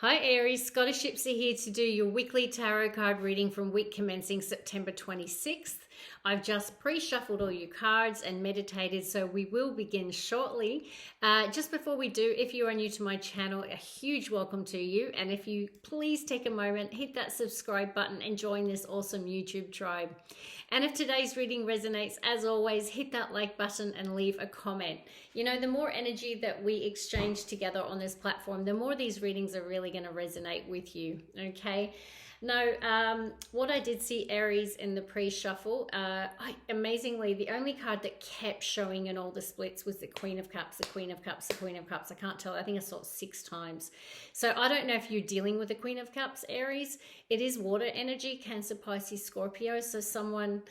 Hi Aries, Scottish Gypsy here to do your weekly tarot card reading from week commencing September 26th. I've just pre-shuffled all your cards and meditated, so we will begin shortly. Just before we do, if you are new to my channel, a huge welcome to you. And if you please take a moment, hit that subscribe button and join this awesome YouTube tribe. And if today's reading resonates, as always, hit that like button and leave a comment. You know, the more energy that we exchange together on this platform, the more these readings are really going to resonate with you, okay? Now, what I did see, Aries, in the pre-shuffle, amazingly, the only card that kept showing in all the splits was the Queen of Cups, the Queen of Cups, the Queen of Cups. I can't tell. I think I saw it 6 times. So I don't know if you're dealing with the Queen of Cups, Aries. It is water energy, Cancer, Pisces, Scorpio. So someone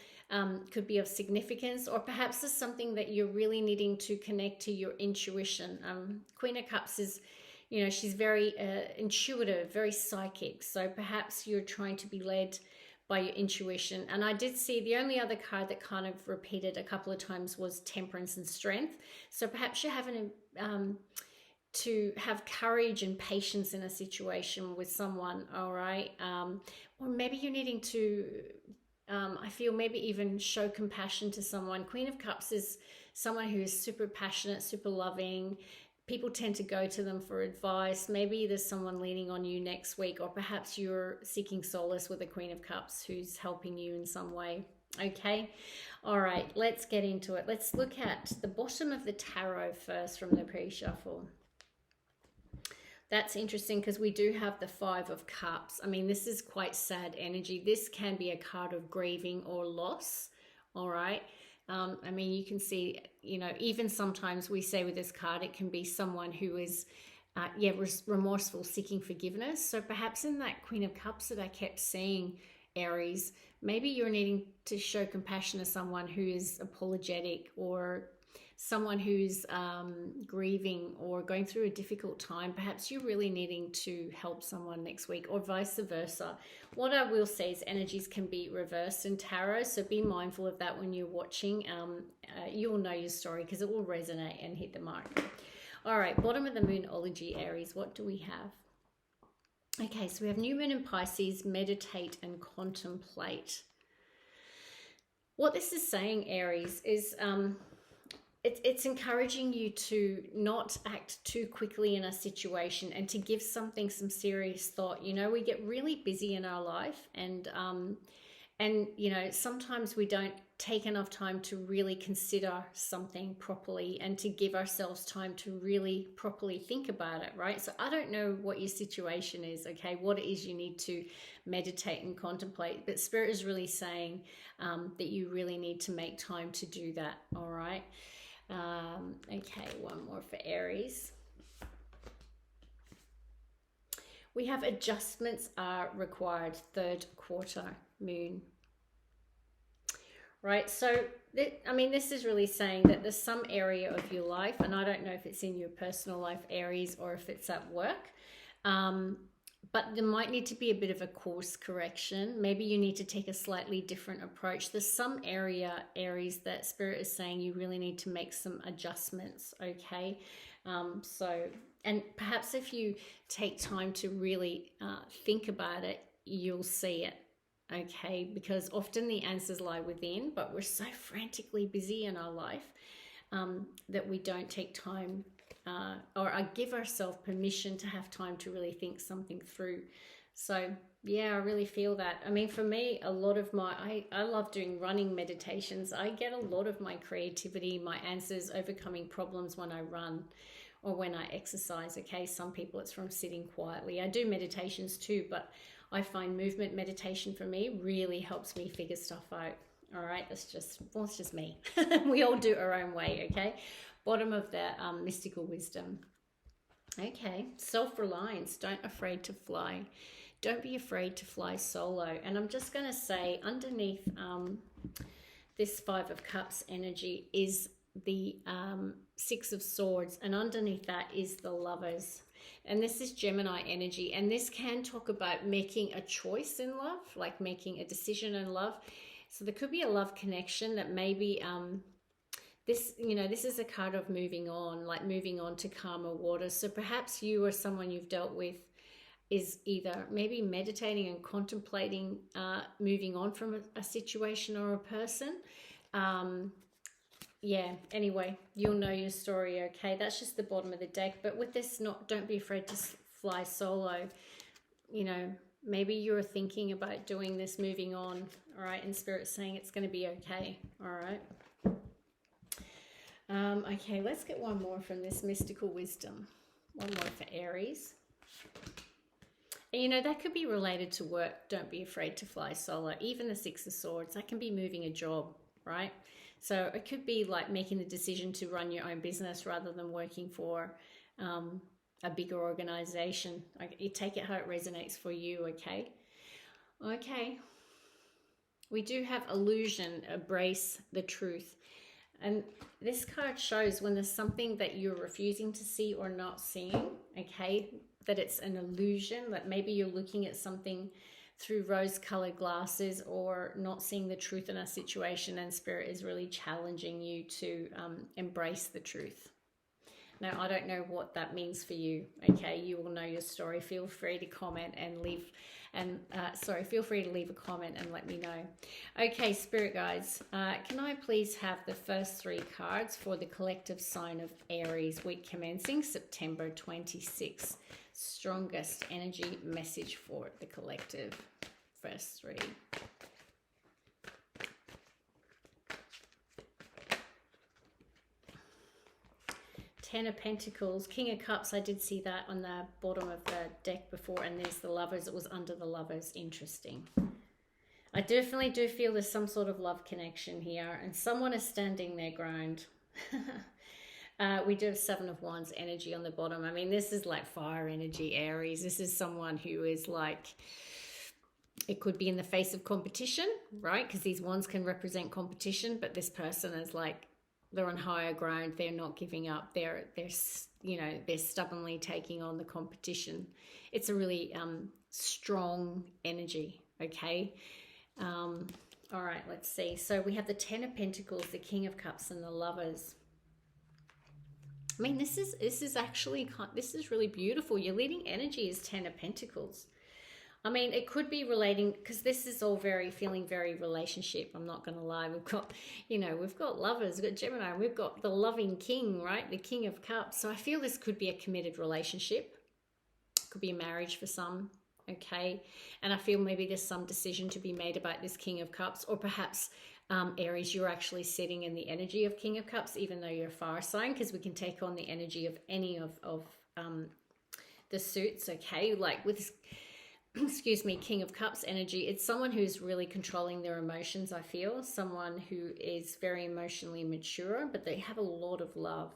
could be of significance, or perhaps there's something that you're really needing to connect to your intuition. Queen of Cups is, you know, she's very intuitive, very psychic. So perhaps you're trying to be led by your intuition. And I did see the only other card that kind of repeated a couple of times was Temperance and Strength. So perhaps you're having to have courage and patience in a situation with someone, all right? Or maybe you're needing to, I feel maybe even show compassion to someone. Queen of Cups is someone who is super passionate, super loving. People tend to go to them for advice. Maybe there's someone leaning on you next week, or perhaps you're seeking solace with the Queen of Cups who's helping you in some way. Okay, all right, let's get into it. Let's look at the bottom of the tarot first from the pre-shuffle. That's interesting because we do have the 5 of Cups. I mean, this is quite sad energy. This can be a card of grieving or loss, all right? I mean, you can see, you know, even sometimes we say with this card, it can be someone who is, remorseful, seeking forgiveness. So perhaps in that Queen of Cups that I kept seeing, Aries, maybe you're needing to show compassion to someone who is apologetic, or someone who's grieving or going through a difficult time. Perhaps you're really needing to help someone next week, or vice versa. What I will say is energies can be reversed in tarot, so be mindful of that when you're watching. You'll know your story because it will resonate and hit the mark. All right, bottom of the Moonology, Aries, what do we have? Okay, so we have New Moon in Pisces, meditate and contemplate. What this is saying, Aries, is it's encouraging you to not act too quickly in a situation and to give something some serious thought. You know, we get really busy in our life, and you know, sometimes we don't take enough time to really consider something properly and to give ourselves time to really properly think about it, right? So I don't know what your situation is, okay, what it is you need to meditate and contemplate, but Spirit is really saying that you really need to make time to do that, all right? Okay, one more for Aries. We have adjustments are required, 3rd quarter moon. Right, so I mean, this is really saying that there's some area of your life, and I don't know if it's in your personal life, Aries, or if it's at work, but there might need to be a bit of a course correction. Maybe you need to take a slightly different approach. There's some area, Aries, that Spirit is saying you really need to make some adjustments, okay? And perhaps if you take time to really think about it, you'll see it, okay? Because often the answers lie within, but we're so frantically busy in our life that we don't take time or give ourselves permission to have time to really think something through. So yeah, I really feel that. I mean, for me, a lot of I love doing running meditations. I get a lot of my creativity, my answers, overcoming problems when I run or when I exercise, okay? Some people it's from sitting quietly. I do meditations too, but I find movement meditation for me really helps me figure stuff out. All right, it's just me. We all do our own way, okay? Bottom of the mystical wisdom. Okay, self-reliance, don't afraid to fly. Don't be afraid to fly solo. And I'm just going to say underneath this 5 of Cups energy is the 6 of Swords, and underneath that is the Lovers. And this is Gemini energy, and this can talk about making a choice in love, like making a decision in love. So there could be a love connection that maybe this, you know, this is a card of moving on, like moving on to calmer waters. So perhaps you or someone you've dealt with is either maybe meditating and contemplating moving on from a situation or a person. Yeah, anyway, you'll know your story, okay? That's just the bottom of the deck. But with this, don't be afraid to fly solo. You know, maybe you're thinking about doing this, moving on, all right? And Spirit's saying it's going to be okay, all right? Okay, let's get one more from this mystical wisdom. One more for Aries. And, you know, that could be related to work. Don't be afraid to fly solo. Even the Six of Swords, that can be moving a job, right? So it could be like making the decision to run your own business rather than working for a bigger organization. You take it how it resonates for you, okay? Okay. We do have illusion, embrace the truth. And this card shows when there's something that you're refusing to see or not seeing, okay, that it's an illusion, that maybe you're looking at something through rose-colored glasses or not seeing the truth in a situation, and Spirit is really challenging you to embrace the truth. Now, I don't know what that means for you, okay? You will know your story. Feel free to comment and leave, feel free to leave a comment and let me know. Okay, Spirit guides, can I please have the first 3 cards for the collective sign of Aries, week commencing September 26th? Strongest energy message for the collective. First 3. 10 of Pentacles, King of Cups. I did see that on the bottom of the deck before, and there's the Lovers. It was under the Lovers. Interesting. I definitely do feel there's some sort of love connection here, and someone is standing their ground. We do have 7 of Wands energy on the bottom. I mean, this is like fire energy, Aries. This is someone who is like, it could be in the face of competition, right? Because these wands can represent competition, but this person is like, they're on higher ground. They're not giving up. They're stubbornly taking on the competition. It's a really strong energy, okay? All right, let's see. So we have the 10 of Pentacles, the King of Cups, and the Lovers. I mean, this is really beautiful. Your leading energy is 10 of Pentacles. I mean, it could be relating, because this is all feeling very relationship. I'm not going to lie. We've got, we've got Lovers, we've got Gemini, we've got the loving King, right? The King of Cups. So I feel this could be a committed relationship. Could be a marriage for some, okay? And I feel maybe there's some decision to be made about this King of Cups, or perhaps Aries, you're actually sitting in the energy of King of Cups, even though you're a fire sign, because we can take on the energy of any of the suits, okay? Like with this, excuse me, King of Cups energy, it's someone who's really controlling their emotions, I feel. Someone who is very emotionally mature, but they have a lot of love.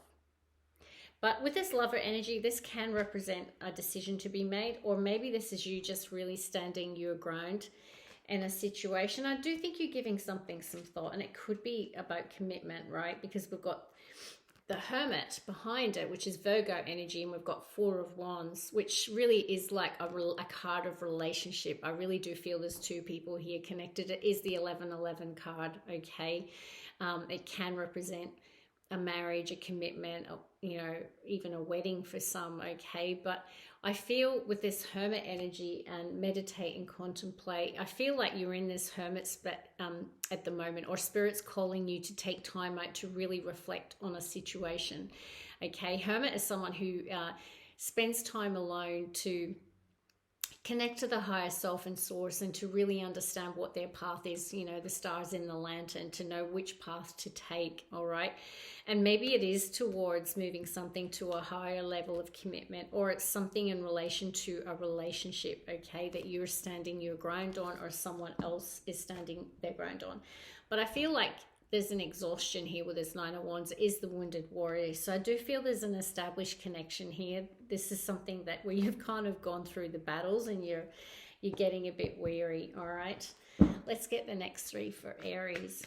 But with this Lover energy, this can represent a decision to be made, or maybe this is you just really standing your ground in a situation. I do think you're giving something some thought, and it could be about commitment, right? Because we've got the Hermit behind it, which is Virgo energy, and we've got 4 of Wands, which really is like a card of relationship. I really do feel there's 2 people here connected. It is the 1111 card, okay? It can represent a marriage, a commitment, even a wedding for some, okay? But I feel with this Hermit energy and meditate and contemplate, I feel like you're in this Hermit spot at the moment, or Spirit's calling you to take time out to really reflect on a situation, okay? Hermit is someone who spends time alone to connect to the higher self and source, and to really understand what their path is, the stars in the lantern, to know which path to take, all right? And maybe it is towards moving something to a higher level of commitment, or it's something in relation to a relationship, okay, that you're standing your ground on, or someone else is standing their ground on. But I feel like there's an exhaustion here with this 9 of Wands. It is the wounded warrior. So I do feel there's an established connection here. This is something that where you've kind of gone through the battles and you're getting a bit weary, all right? Let's get the next 3 for Aries.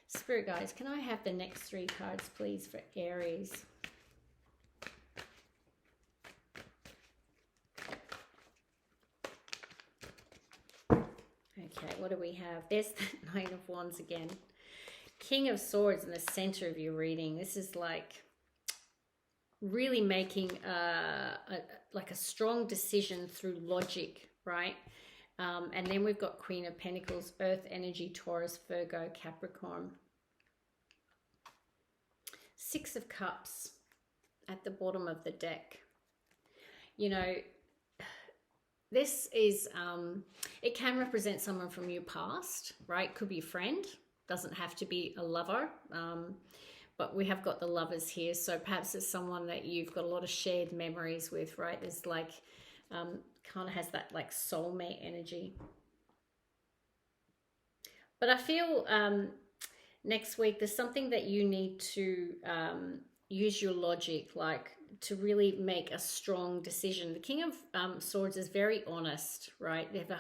Spirit guys, can I have the next 3 cards, please, for Aries? Okay, what do we have? There's the 9 of Wands again. King of Swords in the center of your reading. This is like, really making like a strong decision through logic, right? And then we've got Queen of Pentacles, Earth energy, Taurus, Virgo, Capricorn. Six of Cups at the bottom of the deck. You know, this is, it can represent someone from your past, right? Could be a friend, doesn't have to be a lover. But we have got the Lovers here, so perhaps it's someone that you've got a lot of shared memories with, right? There's like, kind of has that like soulmate energy. But I feel next week there's something that you need to use your logic, like to really make a strong decision. The King of Swords is very honest, right? They have a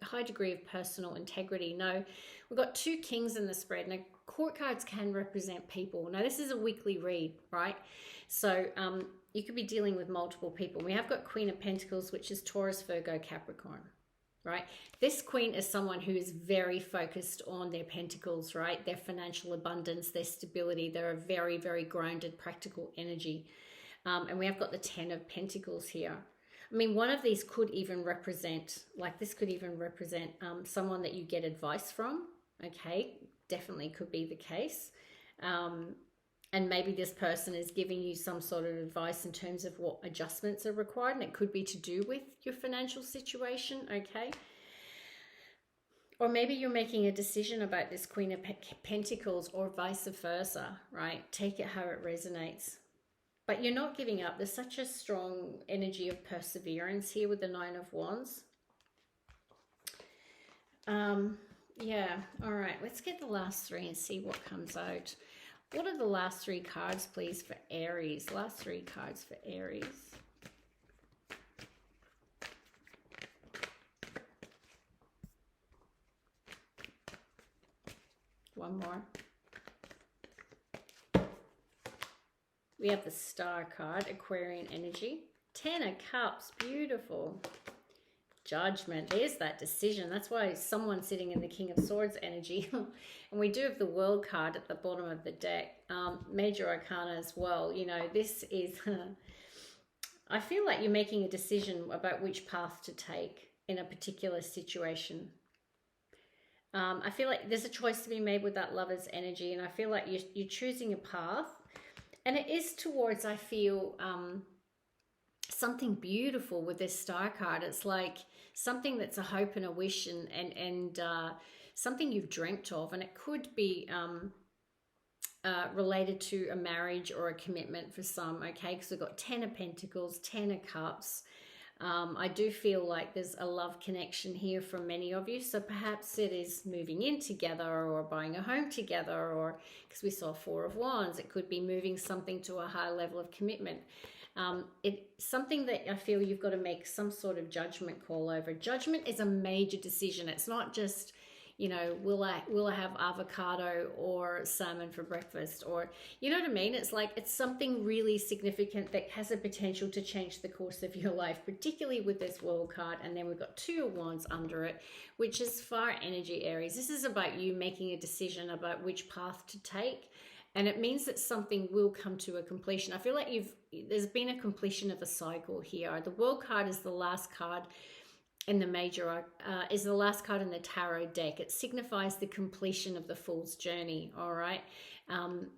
high degree of personal integrity. No, we've got two kings in the spread. Now, court cards can represent people. Now, this is a weekly read, right? So you could be dealing with multiple people. We have got Queen of Pentacles, which is Taurus, Virgo, Capricorn, right? This queen is someone who is very focused on their pentacles, right? Their financial abundance, their stability. They're a very, very grounded, practical energy. And we have got the 10 of Pentacles here. I mean, one of these could even represent, like this could even represent someone that you get advice from, okay? Definitely could be the case. And maybe this person is giving you some sort of advice in terms of what adjustments are required, and it could be to do with your financial situation, okay? Or maybe you're making a decision about this Queen of Pentacles or vice versa, right? Take it how it resonates. But you're not giving up. There's such a strong energy of perseverance here with the Nine of Wands. Yeah, all right. Let's get the last three and see what comes out. What are the last three cards, please, for Aries? Last three cards for Aries. One more. We have the Star card, Aquarian energy. 10 of Cups, beautiful. Judgment, there's that decision. That's why someone's sitting in the King of Swords energy. And we do have the World card at the bottom of the deck. Major Arcana as well. You know, this is... I feel like you're making a decision about which path to take in a particular situation. I feel like there's a choice to be made with that Lover's energy. And I feel like you're choosing a path. And it is towards, I feel, something beautiful with this Star card. It's like something that's a hope and a wish and something you've dreamt of. And it could be related to a marriage or a commitment for some, okay? Because we've got 10 of Pentacles, 10 of Cups. I do feel like there's a love connection here for many of you. So perhaps it is moving in together or buying a home together, or because we saw 4 of Wands, it could be moving something to a higher level of commitment. It's something that I feel you've got to make some sort of judgment call over. Judgment is a major decision. It's not just, you know, will I have avocado or salmon for breakfast, or, you know what I mean? It's like, it's something really significant that has a potential to change the course of your life, particularly with this World card. And then we've got 2 of Wands under it, which is fire energy, Aries. This is about you making a decision about which path to take. And it means that something will come to a completion. I feel like there's been a completion of a cycle here. The World card is the last card in the major, is the last card in the tarot deck. It signifies the completion of the Fool's journey, all right? And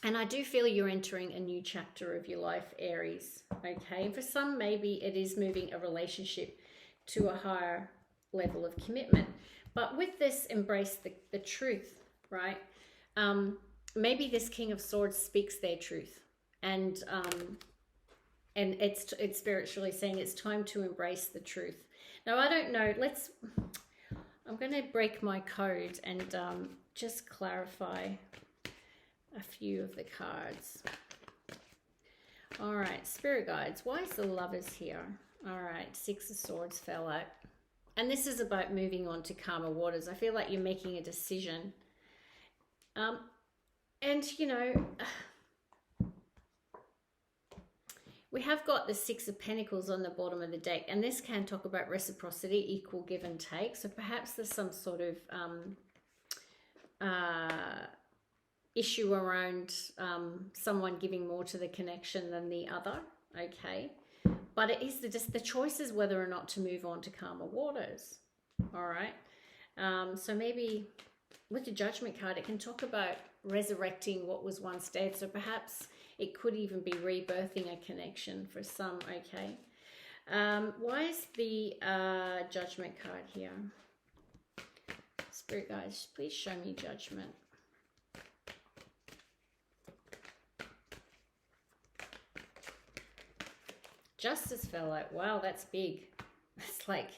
I do feel you're entering a new chapter of your life, Aries, okay? And for some, maybe it is moving a relationship to a higher level of commitment. But with this, embrace the truth, right? Maybe this King of Swords speaks their truth, and it's spiritually saying it's time to embrace the truth. Now, I don't know. I'm going to break my code and just clarify a few of the cards. All right, Spirit Guides. Why is the Lovers here? All right, 6 of Swords fell out. And this is about moving on to calmer waters. I feel like you're making a decision. And, you know, we have got the 6 of Pentacles on the bottom of the deck. And this can talk about reciprocity, equal give and take. So perhaps there's some sort of issue around someone giving more to the connection than the other, okay? But it is just the choice is whether or not to move on to calmer waters, all right? So maybe with the Judgment card, it can talk about resurrecting what was once dead. So perhaps it could even be rebirthing a connection for some, okay? Why is the Judgment card here? Spirit guides, please show me Judgment. Justice fell out. Wow, that's big. It's like,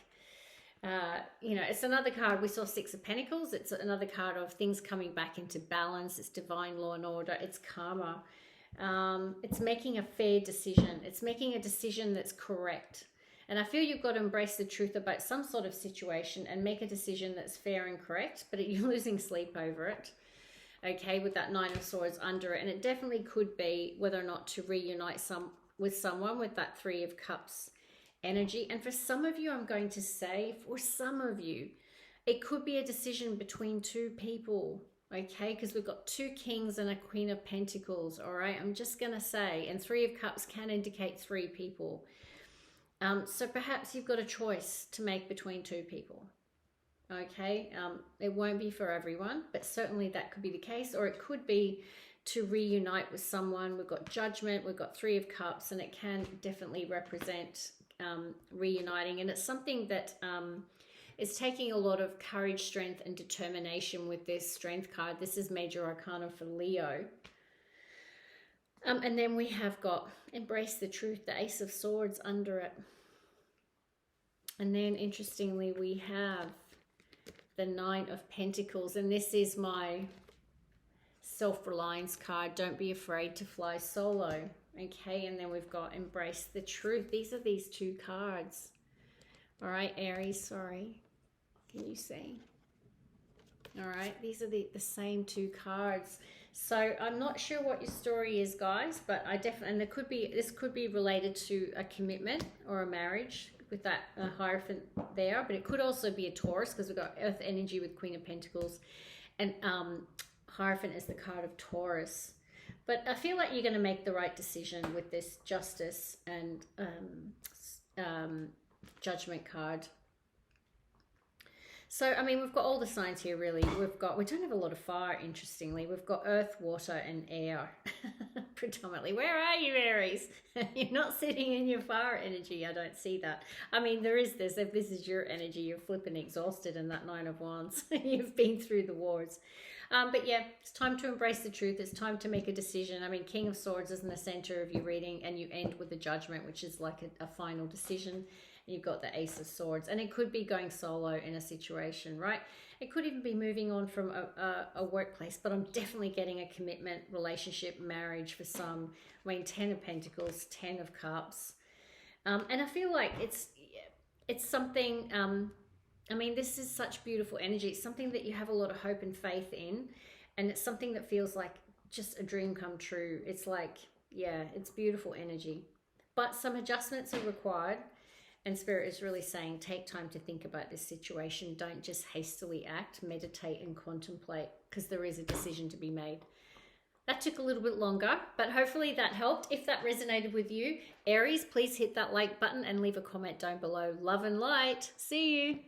you know, it's another card. We saw Six of Pentacles. It's another card of things coming back into balance. It's divine law and order. It's karma. It's making a fair decision. It's making a decision that's correct. And I feel you've got to embrace the truth about some sort of situation and make a decision that's fair and correct, but you're losing sleep over it. Okay, with that Nine of Swords under it. And it definitely could be whether or not to reunite with someone with that Three of Cups energy. And for some of you, I'm going to say, for some of you, it could be a decision between two people, okay? Because we've got two Kings and a Queen of Pentacles, all right? I'm just going to say, and Three of Cups can indicate three people. So perhaps you've got a choice to make between two people, okay? It won't be for everyone, but certainly that could be the case, or it could be to reunite with someone. We've got Judgment, we've got Three of Cups, and it can definitely represent reuniting. And it's something that is taking a lot of courage, strength, and determination with this Strength card. This is Major Arcana for Leo. And then we have got Embrace the Truth, the Ace of Swords under it. And then interestingly, we have the Nine of Pentacles. And this is my self-reliance card. Don't be afraid to fly solo. Okay, and then we've got Embrace the Truth. These are these two cards. All right, Aries, sorry. Can you see? All right, these are the same two cards. So I'm not sure what your story is, guys, but I definitely, and this could be related to a commitment or a marriage with that Hierophant there, but it could also be a Taurus because we've got Earth energy with Queen of Pentacles, and Hierophant is the card of Taurus. But I feel like you're going to make the right decision with this Justice and Judgment card. So, I mean, we've got all the signs here, really. We don't have a lot of fire, interestingly. We've got earth, water, and air, predominantly. Where are you, Aries? You're not sitting in your fire energy. I don't see that. I mean, there is this. If this is your energy, you're flipping exhausted in that Nine of Wands. You've been through the wars. But yeah, it's time to embrace the truth. It's time to make a decision. I mean, King of Swords is in the center of your reading, and you end with the Judgment, which is like a final decision. You've got the Ace of Swords, and it could be going solo in a situation, right? It could even be moving on from a workplace, but I'm definitely getting a commitment, relationship, marriage for some. I mean, 10 of Pentacles, 10 of Cups. And I feel like it's something, I mean, this is such beautiful energy. It's something that you have a lot of hope and faith in, and it's something that feels like just a dream come true. It's like, yeah, it's beautiful energy. But some adjustments are required. And Spirit is really saying, take time to think about this situation. Don't just hastily act, meditate and contemplate, because there is a decision to be made. That took a little bit longer, but hopefully that helped. If that resonated with you, Aries, please hit that like button and leave a comment down below. Love and light. See you.